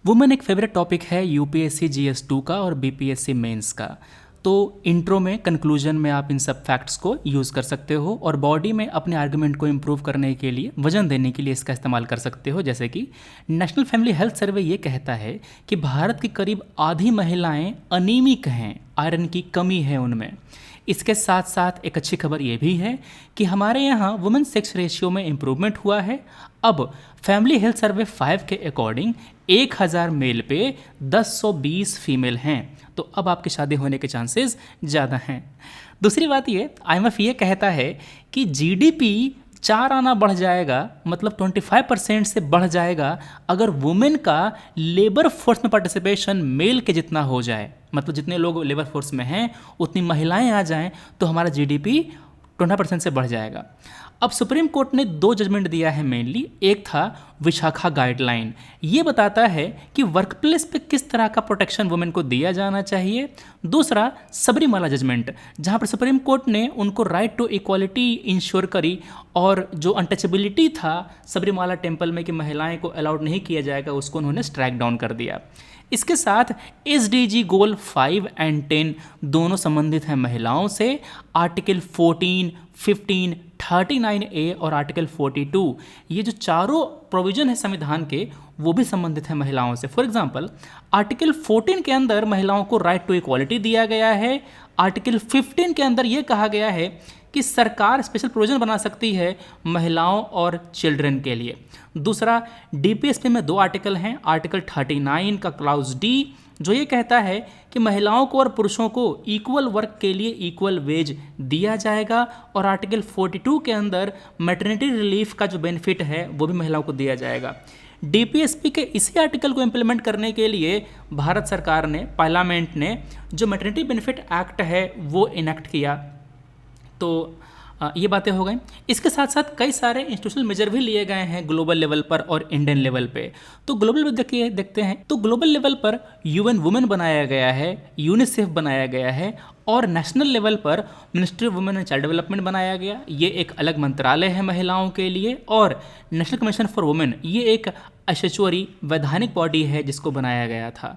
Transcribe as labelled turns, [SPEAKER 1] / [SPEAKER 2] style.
[SPEAKER 1] Women एक favourite topic है UPSC GS two का और बीपीएससी मेंस का। तो इंट्रो में कंक्लूजन में आप इन सब फैक्ट्स को यूज़ कर सकते हो और बॉडी में अपने आर्गुमेंट को इम्प्रूव करने के लिए, वजन देने के लिए इसका इस्तेमाल कर सकते हो। जैसे कि नेशनल फैमिली हेल्थ सर्वे ये कहता है कि भारत की करीब आधी महिलाएं अनीमिक हैं, आयरन की कमी है उनमें। इसके साथ साथ एक अच्छी खबर ये भी है कि हमारे यहाँ वुमेन सेक्स रेशियो में इम्प्रूवमेंट हुआ है। अब फैमिली हेल्थ सर्वे 5 के अकॉर्डिंग 1000 मेल पे 1020 फीमेल हैं, तो अब आपकी शादी होने के चांसेस ज़्यादा हैं। दूसरी बात ये, IMF ये कहता है कि जीडीपी 4 आना बढ़ जाएगा, मतलब 25% से बढ़ जाएगा अगर वुमेन का लेबर फोर्स में पार्टिसिपेशन मेल के जितना हो जाए। मतलब जितने लोग लेबर फोर्स में हैं उतनी महिलाएं आ जाएं तो हमारा जीडीपी 20% से बढ़ जाएगा। अब सुप्रीम कोर्ट ने 2 जजमेंट दिया है मेनली। एक था विशाखा गाइडलाइन, ये बताता है कि वर्कप्लेस पे किस तरह का प्रोटेक्शन वुमेन को दिया जाना चाहिए। दूसरा सबरीमाला जजमेंट, जहाँ पर सुप्रीम कोर्ट ने उनको राइट टू इक्वालिटी इंश्योर करी और जो अनटचेबिलिटी था सबरीमाला टेम्पल में कि महिलाएं को अलाउड नहीं किया जाएगा, उसको उन्होंने स्ट्राइक डाउन कर दिया। इसके साथ SDG गोल 5 और 10 दोनों संबंधित हैं महिलाओं से। आर्टिकल 14, 15, 39A और आर्टिकल 42, ये जो चारों प्रोविजन है संविधान के, वो भी संबंधित है महिलाओं से। फॉर एग्जांपल आर्टिकल 14 के अंदर महिलाओं को राइट टू इक्वालिटी दिया गया है। आर्टिकल 15 के अंदर ये कहा गया है कि सरकार स्पेशल प्रोविजन बना सकती है महिलाओं और चिल्ड्रन के लिए। दूसरा, DPSP में 2 आर्टिकल हैं। आर्टिकल 39 का क्लाउज D जो ये कहता है कि महिलाओं को और पुरुषों को इक्वल वर्क के लिए इक्वल वेज दिया जाएगा, और आर्टिकल 42 के अंदर मैटरनिटी रिलीफ का जो बेनिफिट है वो भी महिलाओं को दिया जाएगा। DPSP के इसी आर्टिकल को इम्प्लीमेंट करने के लिए भारत सरकार ने, पार्लियामेंट ने जो मैटरनिटी बेनिफिट एक्ट है वो इनेक्ट किया। तो ये बातें हो गई। इसके साथ साथ कई सारे इंस्टीट्यूशनल मेजर भी लिए गए हैं ग्लोबल लेवल पर और इंडियन लेवल पे। तो ग्लोबल लेवल देखते हैं तो ग्लोबल लेवल पर UN वुमेन बनाया गया है, यूनिसेफ बनाया गया है, और नेशनल लेवल पर ministry of women and child development बनाया गया। ये एक अलग मंत्रालय है महिलाओं के लिए। और नेशनल कमीशन फॉर वुमेन ये एक स्टैट्यूटरी वैधानिक बॉडी है जिसको बनाया गया था।